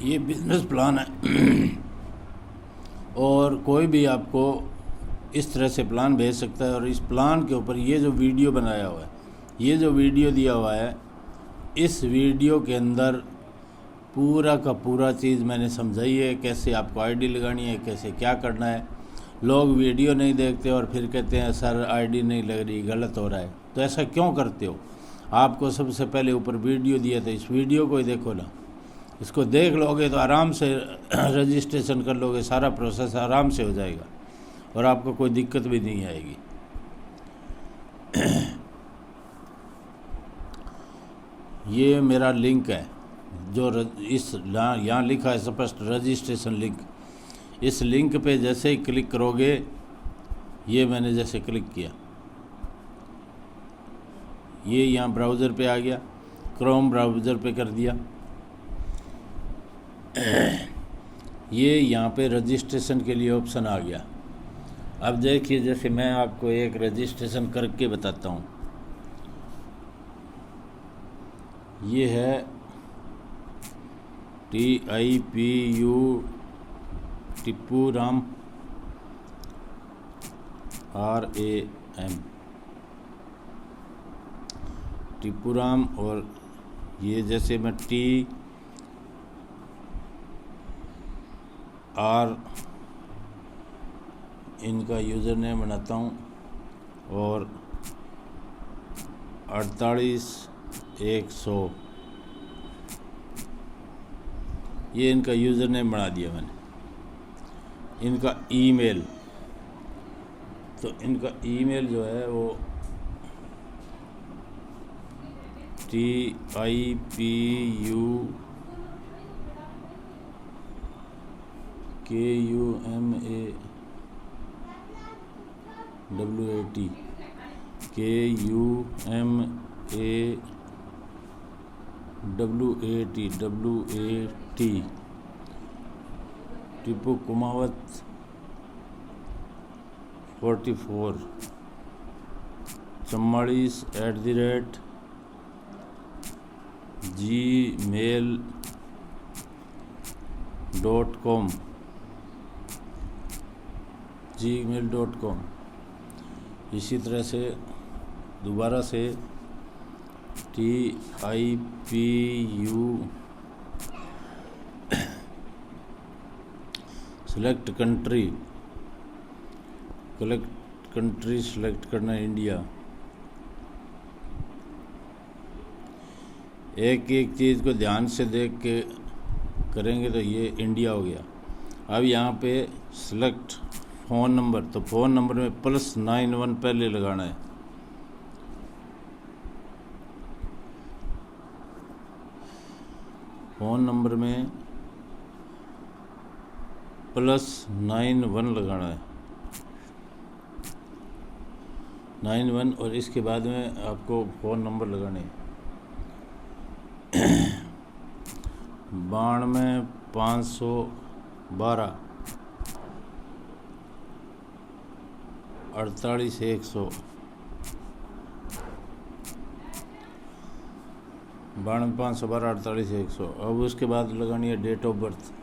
ये business plan है और कोई भी आपको इस तरह से प्लान भेज सकता है। और इस प्लान के ऊपर ये जो वीडियो बनाया हुआ है, ये जो वीडियो दिया हुआ है, इस वीडियो के अंदर पूरा का पूरा चीज़ मैंने समझाई है, कैसे आपको आईडी लगानी है, कैसे क्या करना है। लोग वीडियो नहीं देखते और फिर कहते हैं सर आईडी नहीं लग रही, गलत हो रहा है। तो ऐसा क्यों करते हो? आपको सबसे पहले ऊपर वीडियो दिया था, इस वीडियो को ही देखो ना। इसको देख लोगे तो आराम से रजिस्ट्रेशन कर लोगे, सारा प्रोसेस आराम से हो जाएगा और आपको कोई दिक्कत भी नहीं आएगी। ये मेरा लिंक है जो इस यहाँ लिखा है स्पष्ट रजिस्ट्रेशन लिंक। इस लिंक पे जैसे ही क्लिक करोगे, ये मैंने जैसे क्लिक किया, ये यहाँ ब्राउज़र पे आ गया, क्रोम ब्राउज़र पे कर दिया। ये यहाँ पे रजिस्ट्रेशन के लिए ऑप्शन आ गया। अब देखिए, जैसे मैं आपको एक रजिस्ट्रेशन करके बताता हूँ। ये है TIPU टिप्पू राम RAM टिप्पू राम। और ये जैसे मैं TR इनका यूज़र नेम बनाता हूँ और 48100 ये इनका यूज़र नेम बना दिया मैंने। इनका ईमेल, तो इनका ईमेल जो है वो KUMAWAT टिप्पू कुमावत 44 gmail.com। इसी तरह से दोबारा से TIPU सेलेक्ट कंट्री सेलेक्ट करना है इंडिया। एक एक चीज़ को ध्यान से देख के करेंगे तो ये इंडिया हो गया। अब यहाँ पे सेलेक्ट फ़ोन नंबर, तो फ़ोन नंबर में +91 पहले लगाना है। फ़ोन नंबर में +91 लगाना है, 91। और इसके बाद में आपको फ़ोन नंबर लगाने हैं 92,512 48,100 92,512 48,100। अब उसके बाद लगानी है डेट ऑफ बर्थ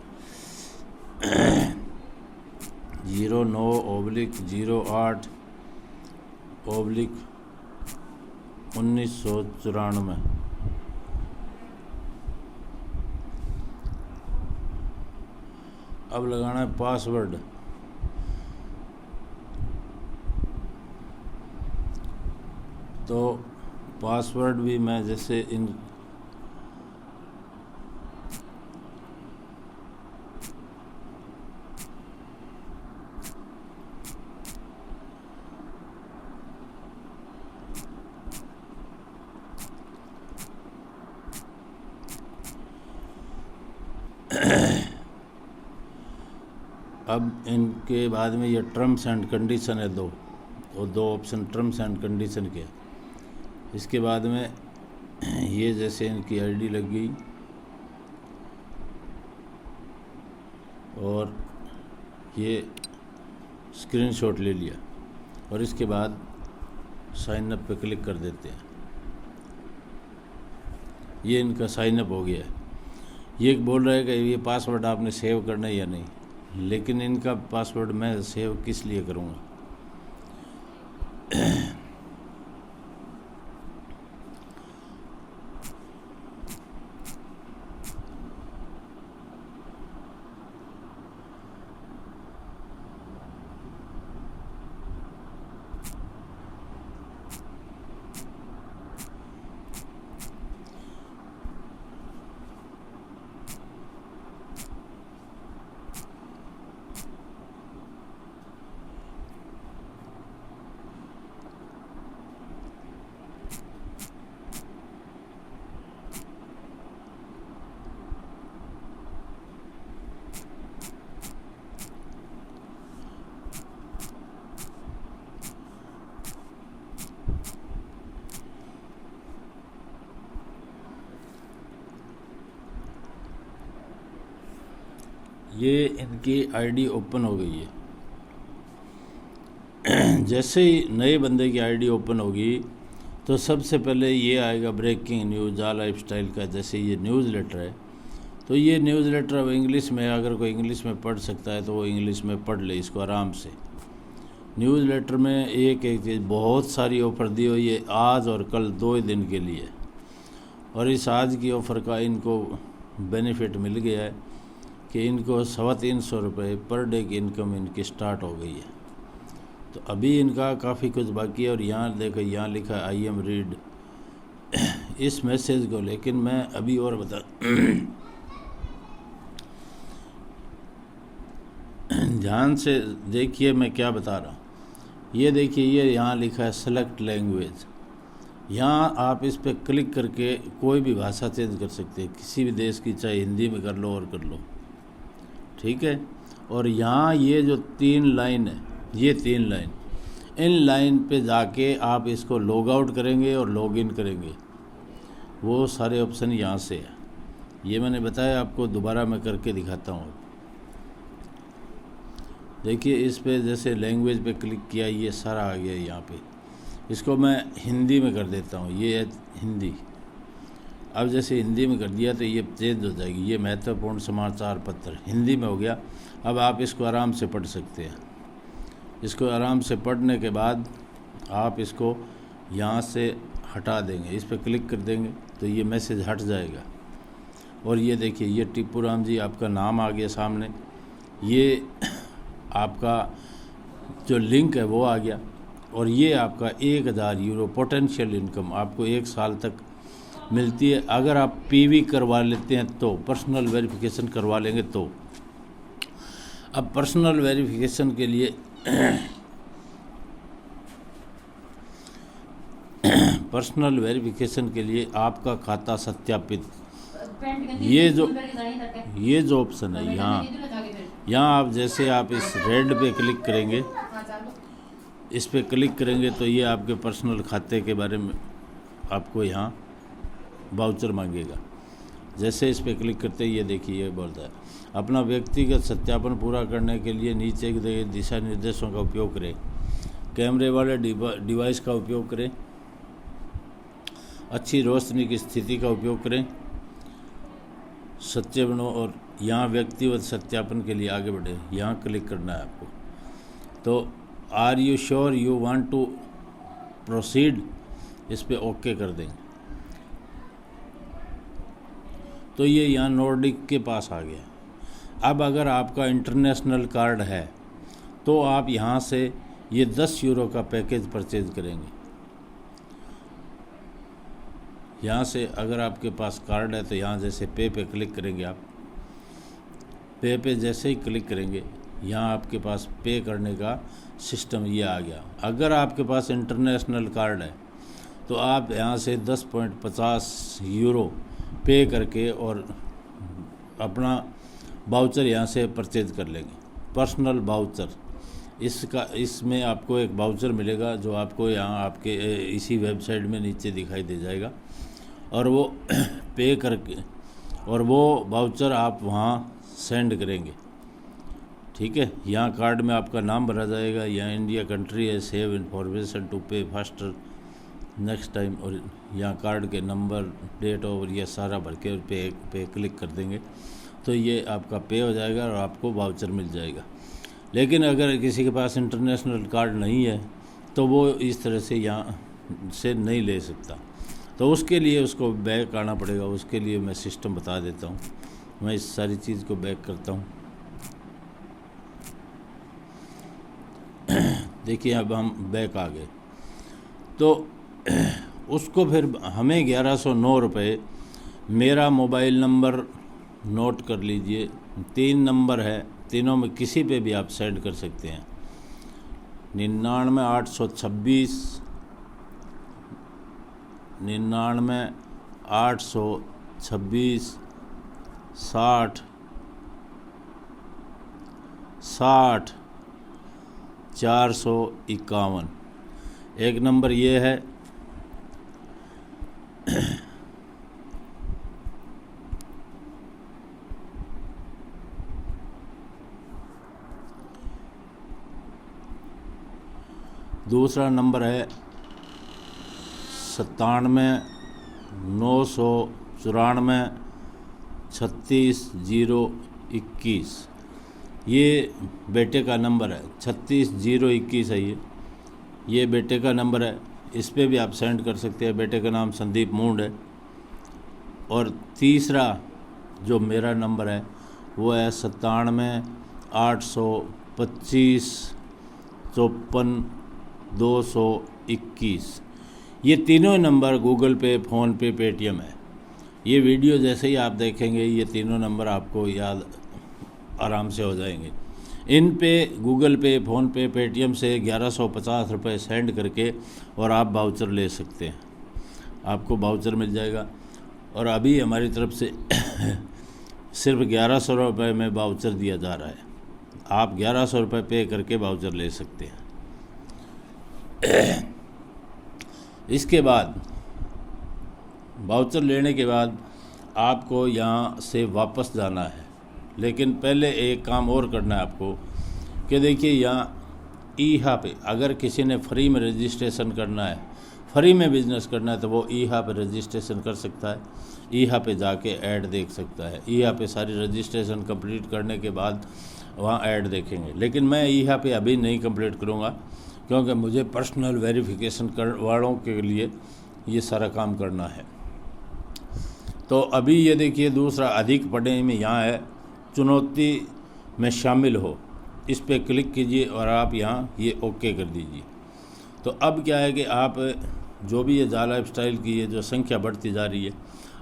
09/08/1994। अब लगाना है पासवर्ड। तो पासवर्ड भी मैं जैसे इन अब इनके बाद में ये टर्म्स एंड कंडीशन है, दो ऑप्शन टर्म्स एंड कंडीशन के। इसके बाद में ये जैसे इनकी आईडी लग गई और ये स्क्रीनशॉट ले लिया और इसके बाद साइन अप पे क्लिक कर देते हैं। ये इनका साइन अप हो गया है। ये बोल रहा है कि ये पासवर्ड आपने सेव करना है या नहीं, लेकिन इनका पासवर्ड मैं सेव किस लिए करूँगा। ये इनकी आईडी ओपन हो गई है। जैसे ही नए बंदे की आईडी ओपन होगी तो सबसे पहले ये आएगा ब्रेकिंग न्यूज़ आ लाइफ स्टाइल का। जैसे ये न्यूज़ लेटर है, तो ये न्यूज़ लेटर अब इंग्लिश में, अगर कोई इंग्लिश में पढ़ सकता है तो वो इंग्लिश में पढ़ ले इसको आराम से। न्यूज़ लेटर में एक एक चीज़ बहुत सारी ऑफ़र दी हुई है, आज और कल 2 दिन के लिए। और इस आज की ऑफ़र का इनको बेनिफिट मिल गया है कि इनको 350 रुपये पर डे की इनकम इनकी स्टार्ट हो गई है। तो अभी इनका काफ़ी कुछ बाकी है। और यहाँ देखो, यहाँ लिखा है आई एम रीड इस मैसेज को। लेकिन मैं अभी और बता ध्यान से देखिए मैं क्या बता रहा हूँ। ये देखिए, ये यहाँ लिखा है सेलेक्ट लैंग्वेज। यहाँ आप इस पर क्लिक करके कोई भी भाषा चेंज कर सकते हैं, किसी भी देश की, चाहे हिंदी में कर लो और कर लो, ठीक है। और यहाँ ये जो 3 लाइन है, ये 3 लाइन, इन लाइन पे जाके आप इसको लॉग आउट करेंगे और लॉग इन करेंगे, वो सारे ऑप्शन यहाँ से है। ये मैंने बताया आपको, दोबारा मैं करके दिखाता हूँ। देखिए, इस पे जैसे लैंग्वेज पे क्लिक किया, ये सारा आ गया यहाँ पे। इसको मैं हिंदी में कर देता हूँ, ये है हिंदी। अब जैसे हिंदी में कर दिया तो ये चेंज हो जाएगी। ये महत्वपूर्ण समाचार पत्र हिंदी में हो गया। अब आप इसको आराम से पढ़ सकते हैं। इसको आराम से पढ़ने के बाद आप इसको यहाँ से हटा देंगे, इस पर क्लिक कर देंगे तो ये मैसेज हट जाएगा। और ये देखिए, ये टीपू राम जी आपका नाम आ गया सामने। ये आपका जो लिंक है वो आ गया। और ये आपका 1000 यूरो पोटेंशियल इनकम आपको 1 साल तक मिलती है, अगर आप पीवी करवा लेते हैं तो, पर्सनल वेरिफिकेशन करवा लेंगे तो। अब पर्सनल वेरिफिकेशन के लिए पर्सनल वेरिफिकेशन के लिए आपका खाता सत्यापित, ये जो ऑप्शन है यहाँ आप जैसे आप इस रेड पे क्लिक करेंगे, इस पे क्लिक करेंगे तो ये आपके पर्सनल खाते के बारे में आपको यहाँ वाउचर मांगेगा। जैसे इस पे क्लिक करते ही ये देखिए, ये बोलता है अपना व्यक्तिगत सत्यापन पूरा करने के लिए नीचे के दिशा निर्देशों का उपयोग करें, कैमरे वाले डिवाइस का उपयोग करें, अच्छी रोशनी की स्थिति का उपयोग करें, सच्चे बनो और यहाँ व्यक्तिगत सत्यापन के लिए आगे बढ़े, यहाँ क्लिक करना है आपको। तो are you sure you want to proceed, इस पे ओके कर देंगे तो ये यहाँ नॉर्डिक के पास आ गया। अब अगर आपका इंटरनेशनल कार्ड है तो आप यहाँ से ये 10 यूरो का पैकेज परचेज करेंगे। यहाँ से अगर आपके पास कार्ड है तो यहाँ जैसे पे पे क्लिक करेंगे, आप पे पे जैसे ही क्लिक करेंगे यहाँ आपके पास पे करने का सिस्टम ये आ गया। अगर आपके पास इंटरनेशनल कार्ड है तो आप यहाँ से 10.50 यूरो पे करके और अपना वाउचर यहाँ से परचेज कर लेंगे, पर्सनल वाउचर। इसमें आपको एक वाउचर मिलेगा जो आपको यहाँ आपके इसी वेबसाइट में नीचे दिखाई दे जाएगा, और वो पे करके और वो वाउचर आप वहाँ सेंड करेंगे, ठीक है। यहाँ कार्ड में आपका नाम भरा जाएगा, यहाँ इंडिया कंट्री है, सेव इन्फॉर्मेशन टू पे फास्टर, नेक्स्ट टाइम, और यहाँ कार्ड के नंबर, डेट और ये सारा भर के पे क्लिक कर देंगे तो ये आपका पे हो जाएगा और आपको वाउचर मिल जाएगा। लेकिन अगर किसी के पास इंटरनेशनल कार्ड नहीं है तो वो इस तरह से यहाँ से नहीं ले सकता, तो उसके लिए उसको बैक आना पड़ेगा। उसके लिए मैं सिस्टम बता देता हूँ। मैं इस सारी चीज़ को बैक करता हूँ। देखिए अब हम बैक आ गए, तो उसको फिर हमें 1109 रुपये, मेरा मोबाइल नंबर नोट कर लीजिए, 3 नंबर है, तीनों में किसी पे भी आप सेंड कर सकते हैं। 99 826 60 60 451, एक नंबर ये है। दूसरा नंबर है 97 994 36 021, ये बेटे का नंबर है। 36 021 है ये बेटे का नंबर है। इस पे भी आप सेंड कर सकते हैं। बेटे का नाम संदीप मूंड है। और तीसरा जो मेरा नंबर है वो है 97 825 54 221। ये तीनों नंबर गूगल पे, फ़ोनपे, पेटीएम है। ये वीडियो जैसे ही आप देखेंगे ये तीनों नंबर आपको याद आराम से हो जाएंगे। इन पे गूगल पे, फ़ोनपे, पेटीएम से 1150 रुपये सेंड करके और आप वाउचर ले सकते हैं। आपको वाउचर मिल जाएगा। और अभी हमारी तरफ से सिर्फ 1100 रुपये में वाउचर दिया जा रहा है। आप 1100 रुपये पे करके वाउचर ले सकते हैं। इसके बाद वाउचर लेने के बाद आपको यहाँ से वापस जाना है। लेकिन पहले एक काम और करना है आपको कि देखिए यहाँ ईहा पे अगर किसी ने फ्री में रजिस्ट्रेशन करना है, फ्री में बिज़नेस करना है, तो वो ईहा पे रजिस्ट्रेशन कर सकता है। ईहा पे जाके ऐड देख सकता है। ईहा पे सारी रजिस्ट्रेशन कंप्लीट करने के बाद वहाँ ऐड देखेंगे। लेकिन मैं ईहा पे अभी नहीं कंप्लीट करूँगा क्योंकि मुझे पर्सनल वेरिफिकेशन वालों के लिए ये सारा काम करना है। तो अभी ये देखिए दूसरा अधिक पढ़ने में यहाँ है, चुनौती में शामिल हो, इस पे क्लिक कीजिए और आप यहाँ ये ओके कर दीजिए। तो अब क्या है कि आप जो भी ये जाला लाइफस्टाइल की ये जो संख्या बढ़ती जा रही है,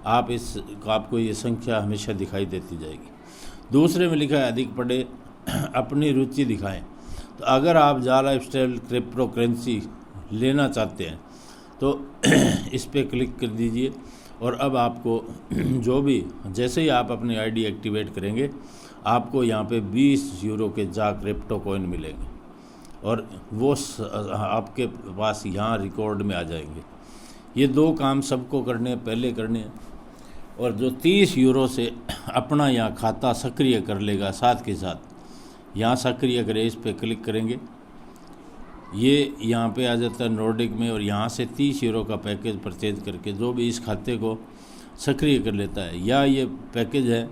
आपको ये संख्या हमेशा दिखाई देती जाएगी। दूसरे में लिखा है अधिक पढ़े, अपनी रुचि दिखाएं। तो अगर आप जाला लाइफस्टाइल क्रिप्टो करेंसी लेना चाहते हैं तो इस पे क्लिक कर दीजिए और अब आपको जो भी जैसे ही आप अपनी आईडी एक्टिवेट करेंगे आपको यहाँ पे 20 यूरो के जा क्रिप्टो कॉइन मिलेंगे और वो आपके पास यहाँ रिकॉर्ड में आ जाएंगे। ये दो काम सबको करने पहले करने हैं। और जो 30 यूरो से अपना यहाँ खाता सक्रिय कर लेगा, साथ के साथ यहाँ सक्रिय करें, इस पे क्लिक करेंगे, ये यहाँ पे आ जाता है नॉर्डिक में। और यहाँ से 30 यूरो का पैकेज परचेज करके जो भी इस खाते को सक्रिय कर लेता है, या ये पैकेज है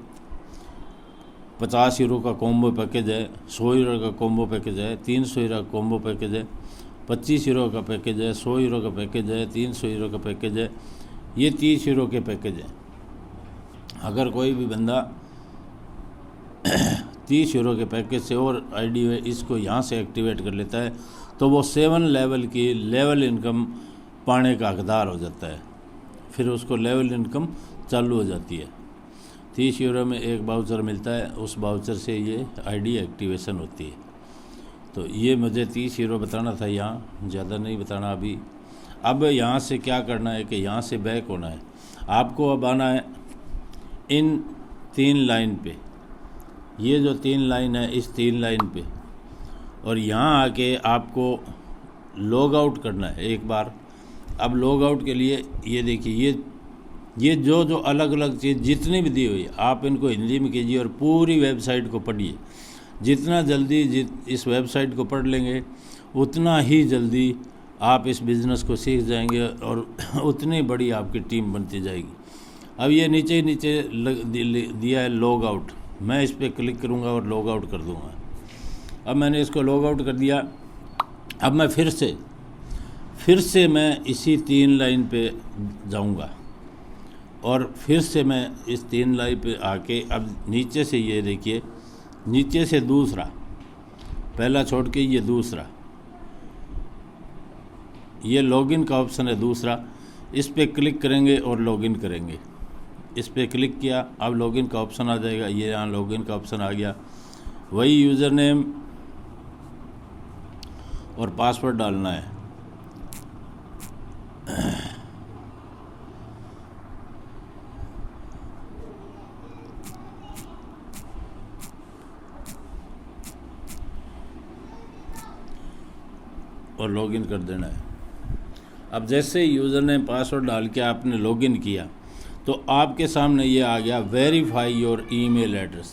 50 यूरो का कॉम्बो पैकेज है, 100 यूरो का कॉम्बो पैकेज है, 300 यूरो का कॉम्बो पैकेज है, 25 यूरो का पैकेज है, 100 यूरो का पैकेज है, 300 यूरो का पैकेज है, ये 30 यूरो के पैकेज है। अगर कोई भी बंदा 30 यूरो के पैकेज से और आईडी इसको यहाँ से एक्टिवेट कर लेता है तो वो 7 लेवल की लेवल इनकम पाने का हकदार हो जाता है। फिर उसको लेवल इनकम चालू हो जाती है। 30 यूरो में एक वाउचर मिलता है, उस वाउचर से ये आईडी एक्टिवेशन होती है। तो ये मुझे 30 यूरो बताना था, यहाँ ज़्यादा नहीं बताना अभी। अब यहाँ से क्या करना है कि यहाँ से बैक होना है। आपको अब आना है इन 3 लाइन पे, ये जो 3 लाइन है इस 3 लाइन पे, और यहाँ आके आपको लॉग आउट करना है एक बार। अब लॉग आउट के लिए ये देखिए ये जो अलग अलग चीज़ जितनी भी दी हुई है आप इनको हिंदी में कीजिए और पूरी वेबसाइट को पढ़िए। जितना जल्दी इस वेबसाइट को पढ़ लेंगे उतना ही जल्दी आप इस बिज़नेस को सीख जाएंगे और उतनी बड़ी आपकी टीम बनती जाएगी। अब ये नीचे ही नीचे दिया है लॉग आउट, मैं इस पर क्लिक करूँगा और लॉग आउट कर दूँगा। अब मैंने इसको लॉग आउट कर दिया। अब मैं फिर से मैं इसी 3 लाइन पे जाऊँगा और फिर से मैं इस 3 लाइन पे आके अब नीचे से ये देखिए, नीचे से दूसरा, पहला छोड़ के ये दूसरा, ये लॉगिन का ऑप्शन है दूसरा, इस पे क्लिक करेंगे और लॉगिन करेंगे। इस पे क्लिक किया, अब लॉगिन का ऑप्शन आ जाएगा, ये यहाँ लॉगिन का ऑप्शन आ गया। वही यूज़र नेम और पासवर्ड डालना है। और लॉगिन कर देना है। अब जैसे यूज़र नेम पासवर्ड डाल के आपने लॉगिन किया तो आपके सामने ये आ गया वेरीफाई योर ईमेल एड्रेस,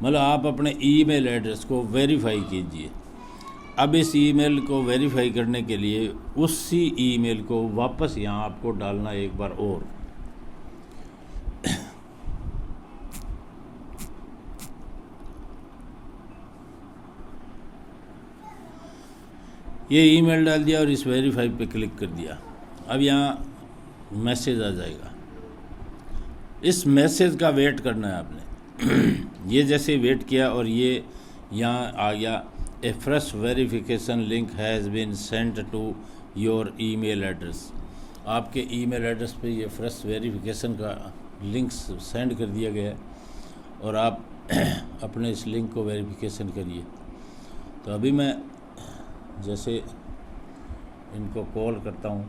मतलब आप अपने ईमेल एड्रेस को वेरीफाई कीजिए। अब इस ईमेल को वेरीफाई करने के लिए उसी ईमेल को वापस यहाँ आपको डालना एक बार और। ये ईमेल डाल दिया और इस वेरीफाई पे क्लिक कर दिया। अब यहाँ मैसेज आ जाएगा, इस मैसेज का वेट करना है आपने। ये जैसे वेट किया और ये यहाँ आ गया, a fresh verification link has been sent to your email address. आपके ईमेल एड्रेस पे ये फ्रेश वेरिफिकेशन का लिंक सेंड कर दिया गया है और आप अपने इस लिंक को वेरिफिकेशन करिए। तो अभी मैं जैसे इनको कॉल करता हूँ,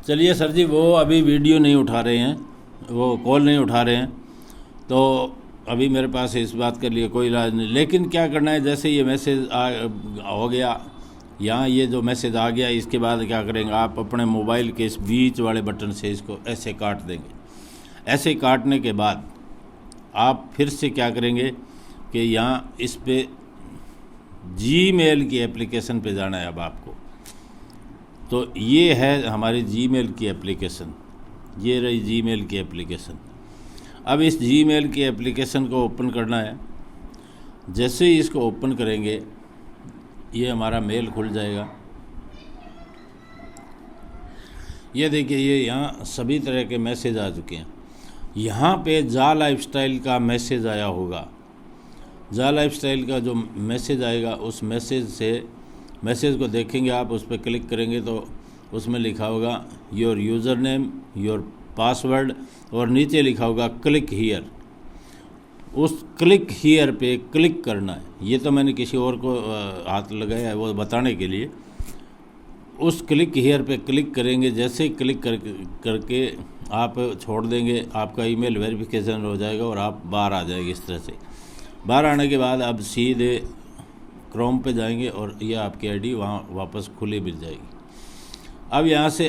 चलिए सर जी, वो अभी वीडियो नहीं उठा रहे हैं, वो कॉल नहीं उठा रहे हैं, तो अभी मेरे पास इस बात के लिए कोई इलाज नहीं। लेकिन क्या करना है, जैसे ये मैसेज हो गया, यहाँ ये जो मैसेज आ गया, इसके बाद क्या करेंगे, आप अपने मोबाइल के इस बीच वाले बटन से इसको ऐसे काट देंगे। ऐसे काटने के बाद आप फिर से क्या करेंगे कि यहाँ इस पे जीमेल की एप्लीकेशन पे जाना है। अब आपको तो ये है हमारी जीमेल की एप्लीकेशन, ये रही जीमेल की एप्लीकेशन। अब इस जीमेल की एप्लीकेशन को ओपन करना है। जैसे ही इसको ओपन करेंगे ये हमारा मेल खुल जाएगा। ये देखिए, ये यहाँ सभी तरह के मैसेज आ चुके हैं। यहाँ पे जा लाइफस्टाइल का मैसेज आया होगा। जा लाइफस्टाइल का जो मैसेज आएगा, उस मैसेज को देखेंगे आप, उस पर क्लिक करेंगे तो उसमें लिखा होगा your user name, your password, और नीचे लिखा होगा क्लिक हियर। उस क्लिक हियर पे क्लिक करना है। ये तो मैंने किसी और को हाथ लगाया है वो बताने के लिए। उस क्लिक हियर पे क्लिक करेंगे। जैसे ही क्लिक करके आप छोड़ देंगे, आपका ईमेल वेरिफिकेशन हो जाएगा और आप बाहर आ जाएंगे। इस तरह से बाहर आने के बाद आप सीधे क्रोम पे जाएंगे और ये आपकी आईडी वहाँ वापस खुली मिल जाएगी। अब यहाँ से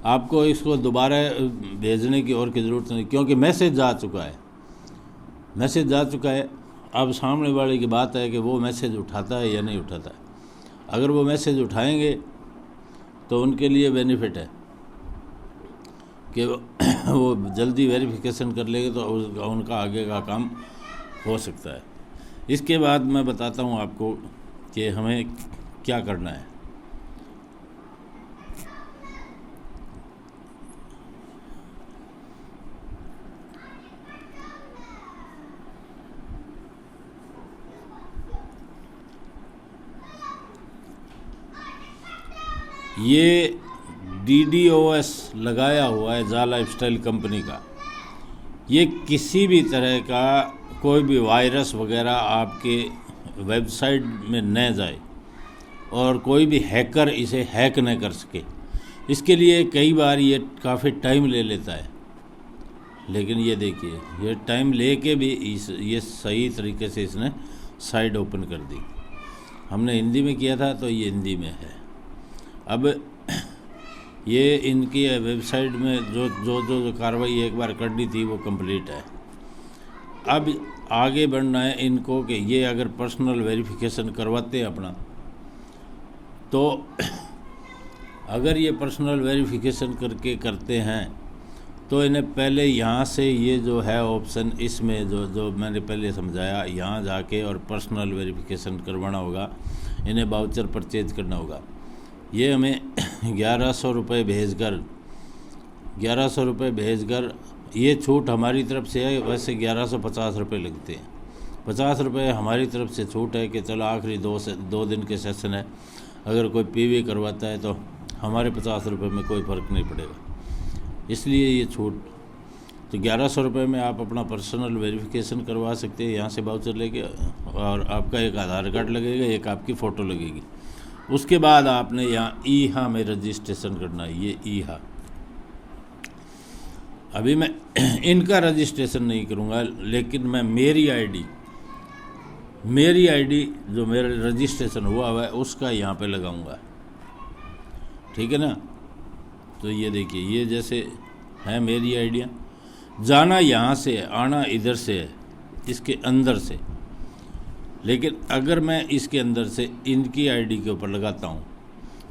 आपको इसको दोबारा भेजने की और की ज़रूरत नहीं, क्योंकि मैसेज जा चुका है। मैसेज जा चुका है। अब सामने वाले की बात है कि वो मैसेज उठाता है या नहीं उठाता है। अगर वो मैसेज उठाएंगे तो उनके लिए बेनिफिट है, कि वो जल्दी वेरिफिकेशन कर लेंगे तो उनका आगे का काम हो सकता है। इसके बाद मैं बताता हूँ आपको कि हमें क्या करना है। ये DDoS लगाया हुआ है जा लाइफस्टाइल कंपनी का। ये किसी भी तरह का कोई भी वायरस वगैरह आपके वेबसाइट में न जाए और कोई भी हैकर इसे हैक न कर सके। इसके लिए कई बार ये काफ़ी टाइम ले लेता है, लेकिन ये देखिए ये टाइम लेके भी ये सही तरीके से इसने साइट ओपन कर दी। हमने हिंदी में किया था तो ये हिंदी में है। अब ये इनकी वेबसाइट में जो कार्रवाई एक बार कर दी थी वो कंप्लीट है। अब आगे बढ़ना है इनको कि ये अगर पर्सनल वेरिफिकेशन करवाते हैं अपना, तो अगर ये पर्सनल वेरिफिकेशन करके करते हैं तो इन्हें पहले यहाँ से ये जो है ऑप्शन, इसमें जो मैंने पहले समझाया, यहाँ जाके और पर्सनल वेरिफिकेशन करवाना होगा। इन्हें वाउचर परचेज करना होगा। ये हमें 1100 रुपये भेजकर ये छूट हमारी तरफ से है। वैसे 1150 रुपये लगते हैं। 50 रुपये हमारी तरफ से छूट है कि चलो आखिरी 2 दिन के सेशन है, अगर कोई PV करवाता है तो हमारे 50 रुपये में कोई फ़र्क नहीं पड़ेगा, इसलिए ये छूट। तो 1100 रुपये में आप अपना पर्सनल वेरिफिकेशन करवा सकते हैं यहाँ से वाउचर लेके, और आपका एक आधार कार्ड लगेगा, एक आपकी फ़ोटो लगेगी। उसके बाद आपने यहाँ ईहा में रजिस्ट्रेशन करना है। ये ईहा, अभी मैं इनका रजिस्ट्रेशन नहीं करूँगा, लेकिन मैं मेरी आईडी जो मेरा रजिस्ट्रेशन हुआ है उसका यहाँ पे लगाऊंगा, ठीक है ना। तो ये देखिए, ये जैसे है मेरी आइडिया। जाना यहाँ से है, आना इधर से है, इसके अंदर से। लेकिन अगर मैं इसके अंदर से इनकी आईडी के ऊपर लगाता हूँ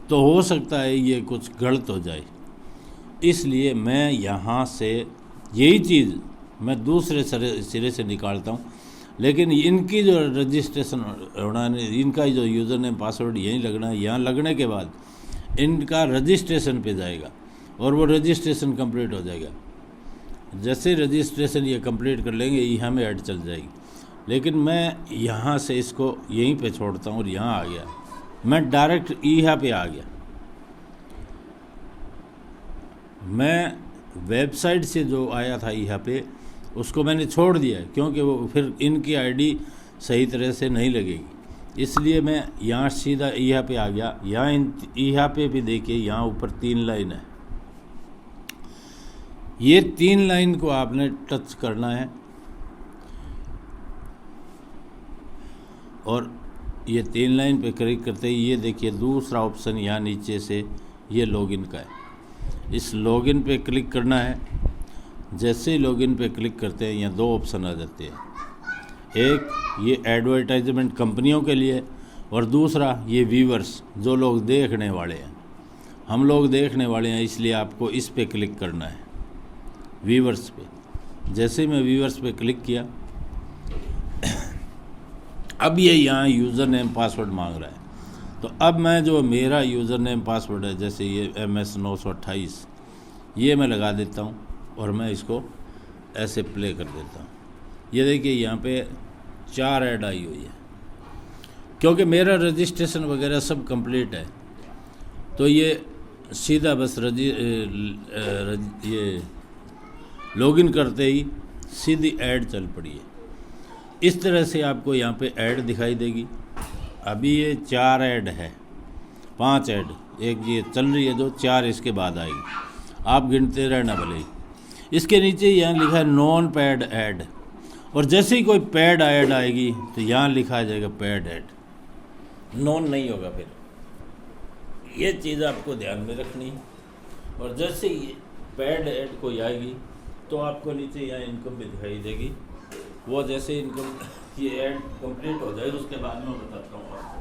तो हो सकता है ये कुछ गलत हो जाए, इसलिए मैं यहाँ से यही चीज़ मैं दूसरे सिरे से निकालता हूँ। लेकिन इनकी जो रजिस्ट्रेशन होना है, इनका जो यूज़र नेम पासवर्ड यहीं लगना है। यहाँ लगने के बाद इनका रजिस्ट्रेशन पे जाएगा और वो रजिस्ट्रेशन कंप्लीट हो जाएगा। जैसे रजिस्ट्रेशन ये कंप्लीट कर लेंगे, यहाँ में ऐड चल जाएगी। लेकिन मैं यहाँ से इसको यहीं पे छोड़ता हूँ और यहाँ आ गया, मैं डायरेक्ट यहाँ पे आ गया। मैं वेबसाइट से जो आया था यहाँ पे उसको मैंने छोड़ दिया, क्योंकि वो फिर इनकी आईडी सही तरह से नहीं लगेगी। इसलिए मैं यहाँ सीधा यहाँ पे आ गया। यहाँ पे भी देखिए, यहाँ ऊपर 3 लाइन है। ये 3 लाइन को आपने टच करना है और ये 3 लाइन पे क्लिक करते ही ये देखिए दूसरा ऑप्शन यहाँ नीचे से ये लॉगिन का है। इस लॉगिन पे क्लिक करना है। जैसे ही लॉगिन पे क्लिक करते हैं यहाँ 2 ऑप्शन आ जाते हैं। एक ये एडवर्टाइजमेंट कंपनियों के लिए और दूसरा ये व्यूअर्स, जो लोग देखने वाले हैं। हम लोग देखने वाले हैं, इसलिए आपको इस पे क्लिक करना है, व्यूअर्स पे। जैसे मैं व्यूअर्स पे क्लिक किया, अब ये यहाँ यूज़र नेम पासवर्ड मांग रहा है। तो अब मैं जो मेरा यूज़र नेम पासवर्ड है, जैसे ये MS928, ये मैं लगा देता हूँ और मैं इसको ऐसे प्ले कर देता हूँ। ये देखिए यहाँ पे 4 ऐड आई हुई है, क्योंकि मेरा रजिस्ट्रेशन वगैरह सब कंप्लीट है। तो ये सीधा बस ये लॉगिन करते ही सीधी ऐड चल पड़ी है। इस तरह से आपको यहाँ पे ऐड दिखाई देगी। अभी ये 4 ऐड है, 5 ऐड, एक ये चल रही है जो 4 इसके बाद आएगी। आप गिनते रहना भले ही। इसके नीचे यहाँ लिखा है नॉन पेड ऐड, और जैसे ही कोई पेड ऐड आएगी तो यहाँ लिखा आ जाएगा पेड ऐड, नॉन नहीं होगा। फिर ये चीज़ आपको ध्यान में रखनी है। और जैसे ही पेड ऐड कोई आएगी तो आपको नीचे यहाँ इनकम भी दिखाई देगी। वो जैसे इनकम ये ऐड कंप्लीट हो जाए उसके बाद मैं बताता हूँ आपको।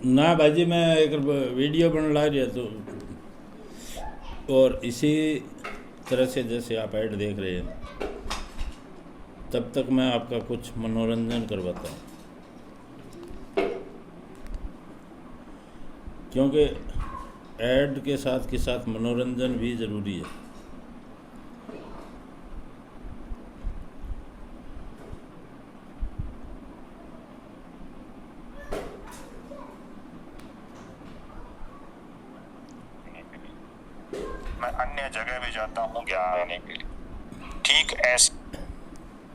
ना भाजी मैं एक वीडियो बन ला रहा तो, और इसी तरह से जैसे आप ऐड देख रहे हैं तब तक मैं आपका कुछ मनोरंजन करवाता हूँ, क्योंकि ऐड के साथ मनोरंजन भी ज़रूरी है। मैं अन्य जगह भी जाता हूँ ज्ञान लेने के लिए।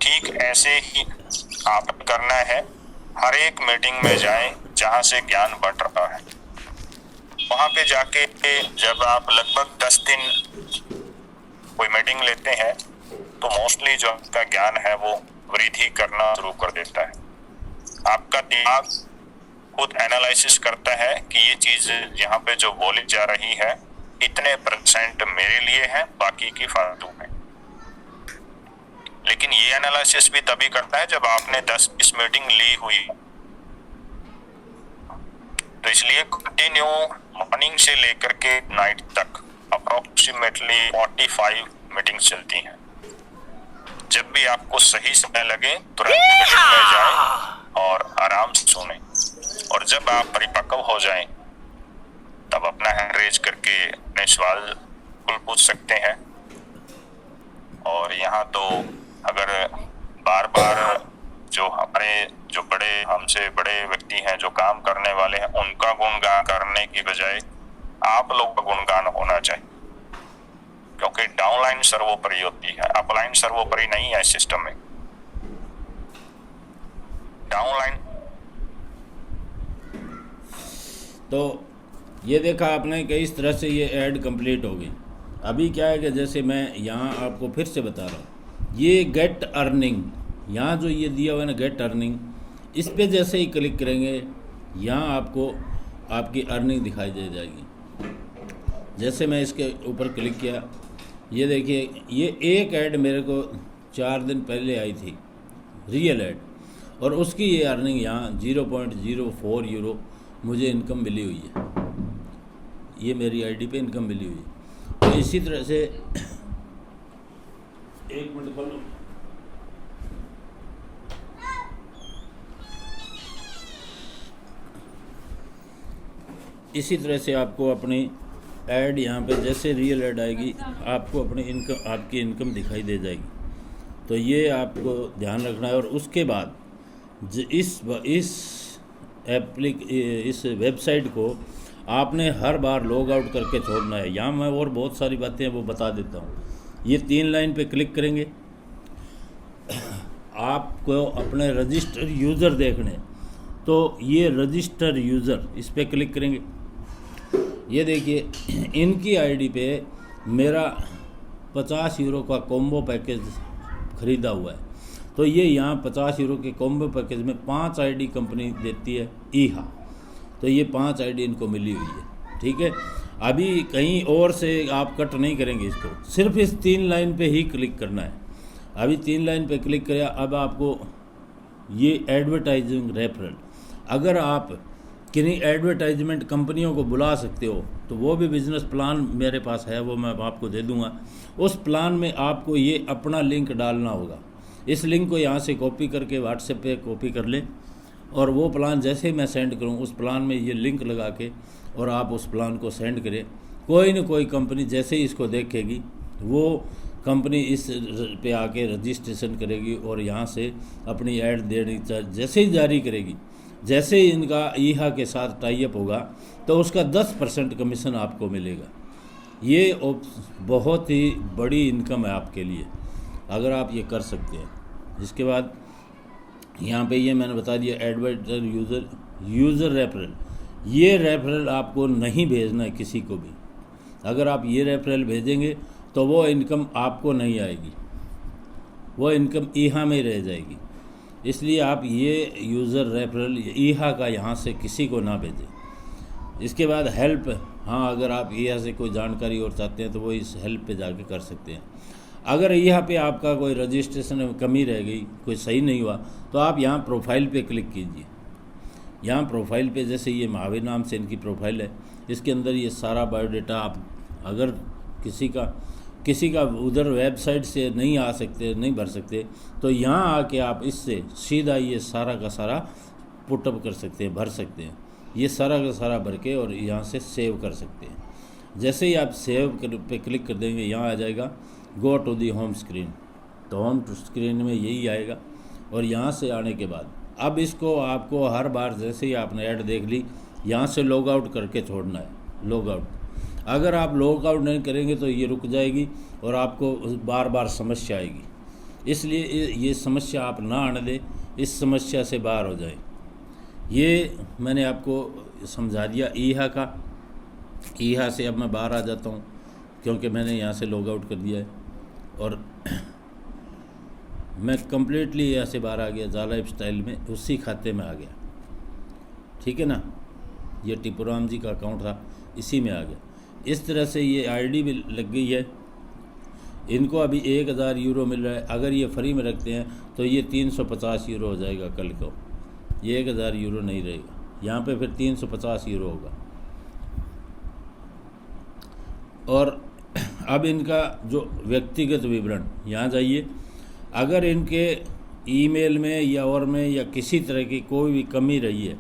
ठीक ऐसे ही आप करना है। हर एक मीटिंग में जाएं जहाँ से ज्ञान बढ़ रहा है। वहाँ पे जाके जब आप लगभग 10 दिन कोई मीटिंग लेते हैं तो मोस्टली जो आपका ज्ञान है वो वृद्धि करना शुरू कर देता है। आपका दिमाग खुद एनालिसिस करता है कि ये चीज यहाँ पे जो बोली जा रही है इतने % मेरे लिए है, बाकी की फालतू है। लेकिन ये एनालिसिस भी तभी करता है जब आपने 10-20 मीटिंग ली हुई। तो इसलिए कंटिन्यू मॉर्निंग से लेकर के नाइट तक अप्रोक्सीमेटली 45 मीटिंग्स चलती हैं। जब भी आपको सही समय लगे तुरंत मीटिंग में जाएं और आराम से सुने, और जब आप परिपक्व हो जाएं तब अपना हैंड रेज करके अपने सवाल पूछ सकते हैं। और यहाँ तो अगर बार बार जो हमारे जो बड़े हमसे बड़े व्यक्ति हैं, जो काम करने वाले हैं, उनका गुणगान करने की बजाय आप लोग का गुणगान होना चाहिए, क्योंकि डाउनलाइन सर्वोपरि होती है, अपलाइन सर्वोपरि नहीं है सिस्टम में। डाउनलाइन तो ये देखा आपने कि इस तरह से ये ऐड कंप्लीट हो गई। अभी क्या है कि जैसे मैं यहाँ आपको फिर से बता रहा हूँ, ये गेट अर्निंग, यहाँ जो ये दिया हुआ है ना गेट अर्निंग, इस पे जैसे ही क्लिक करेंगे यहाँ आपको आपकी अर्निंग दिखाई दे जाएगी। जैसे मैं इसके ऊपर क्लिक किया, ये देखिए ये एक ऐड मेरे को 4 दिन पहले आई थी, रियल ऐड, और उसकी ये अर्निंग यहाँ 0.04 यूरो मुझे इनकम मिली हुई है। ये मेरी आईडी पे इनकम मिली हुई है। तो इसी तरह से एक मिनट बोलो, इसी तरह से आपको अपनी ऐड यहाँ पे जैसे रियल ऐड आएगी आपको अपनी इनकम, आपकी इनकम दिखाई दे जाएगी। तो ये आपको ध्यान रखना है। और उसके बाद इस वेबसाइट को आपने हर बार लॉग आउट करके छोड़ना है। यहाँ मैं और बहुत सारी बातें हैं वो बता देता हूँ। ये 3 लाइन पे क्लिक करेंगे, आपको अपने रजिस्टर यूज़र देखने, तो ये रजिस्टर यूज़र इस पे क्लिक करेंगे। ये देखिए इनकी आईडी पे मेरा 50 यूरो का कॉम्बो पैकेज ख़रीदा हुआ है। तो ये यहाँ 50 यूरो के कॉम्बो पैकेज में 5 आईडी कंपनी देती है ईहा। तो ये 5 आईडी इनको मिली हुई है, ठीक है। अभी कहीं और से आप कट नहीं करेंगे इसको, सिर्फ इस 3 लाइन पे ही क्लिक करना है। अभी 3 लाइन पे क्लिक करें। अब आपको ये एडवर्टाइजिंग रेफरल, अगर आप किन्हीं एडवर्टाइजमेंट कंपनियों को बुला सकते हो तो वो भी बिज़नेस प्लान मेरे पास है, वो मैं आपको दे दूंगा। उस प्लान में आपको ये अपना लिंक डालना होगा। इस लिंक को यहाँ से कॉपी करके व्हाट्सएप पे कॉपी कर लें, और वो प्लान जैसे ही मैं सेंड करूँ उस प्लान में ये लिंक लगा के और आप उस प्लान को सेंड करें। कोई न कोई कंपनी जैसे ही इसको देखेगी वो कंपनी इस पे आके रजिस्ट्रेशन करेगी और यहाँ से अपनी ऐड देनी जैसे ही जारी करेगी, जैसे ही इनका ईहा के साथ टाई अप होगा तो उसका 10% कमीशन आपको मिलेगा। ये बहुत ही बड़ी इनकम है आपके लिए अगर आप ये कर सकते हैं। इसके बाद यहाँ पे ये मैंने बता दिया एडवर्टाइजर यूज़र रेफरल। ये रेफरल आपको नहीं भेजना है किसी को भी। अगर आप ये रेफरल भेजेंगे तो वो इनकम आपको नहीं आएगी, वो इनकम ईहा में रह जाएगी। इसलिए आप ये यूज़र रेफरल ईहा का यहाँ से किसी को ना भेजें। इसके बाद हेल्प, हाँ अगर आप ईहा से कोई जानकारी और चाहते हैं तो वो इस हेल्प पे जाके कर सकते हैं। अगर यहाँ पे आपका कोई रजिस्ट्रेशन में कमी रह गई, कोई सही नहीं हुआ, तो आप यहाँ प्रोफाइल पे क्लिक कीजिए। यहाँ प्रोफाइल पे जैसे ये महावीर नाम से इनकी प्रोफाइल है, इसके अंदर ये सारा बायोडाटा आप अगर किसी का उधर वेबसाइट से नहीं आ सकते, नहीं भर सकते, तो यहाँ आके आप इससे सीधा ये सारा का सारा पुटअप कर सकते हैं, भर सकते हैं। ये सारा का सारा भर के और यहाँ से सेव कर सकते हैं। जैसे ही आप सेव पे क्लिक कर देंगे, यहाँ आ जाएगा go to the home screen. तो होम स्क्रीन में यही आएगा। और यहाँ से आने के बाद अब इसको आपको हर बार जैसे ही आपने ऐड देख ली, यहाँ से लॉग आउट करके छोड़ना है, लॉग आउट। अगर आप लॉग आउट नहीं करेंगे तो ये रुक जाएगी और आपको बार बार समस्या आएगी। इसलिए ये समस्या आप ना आने दें, इस समस्या से बाहर हो जाए। ये मैंने आपको समझा दिया ईहा से। अब मैं बाहर आ जाता हूँ क्योंकि मैंने यहाँ से लॉग आउट कर दिया है और मैं कम्प्लीटली यहाँ से बाहर आ गया, जाला लाइफस्टाइल में उसी खाते में आ गया। ठीक है ना, ये टीपूराम जी का अकाउंट था, इसी में आ गया। इस तरह से ये आईडी भी लग गई है। इनको अभी 1000 यूरो मिल रहा है। अगर ये फ्री में रखते हैं तो ये 350 यूरो हो जाएगा कल को। ये 1000 यूरो नहीं रहेगा, यहाँ पे फिर 350 यूरो होगा। और अब इनका जो व्यक्तिगत विवरण, यहाँ जाइए। अगर इनके ईमेल में या और में या किसी तरह की कोई भी कमी रही है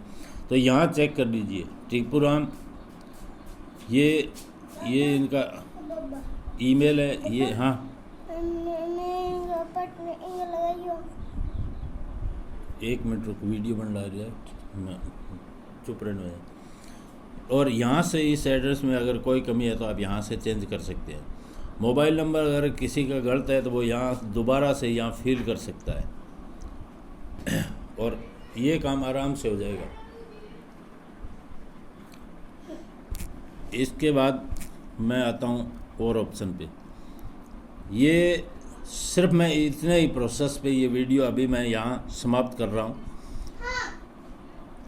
तो यहाँ चेक कर लीजिए। टीपूराम ये इनका ईमेल है ये। हाँ, एक मिनट रुक, वीडियो बन रहा है, मैं चुप रहना है। और यहाँ से इस एड्रेस में अगर कोई कमी है तो आप यहाँ से चेंज कर सकते हैं। मोबाइल नंबर अगर किसी का गलत है तो वो यहाँ दोबारा से यहाँ फिल कर सकता है और ये काम आराम से हो जाएगा। इसके बाद मैं आता हूँ और ऑप्शन पे। ये सिर्फ मैं इतने ही प्रोसेस पे ये वीडियो अभी मैं यहाँ समाप्त कर रहा हूँ।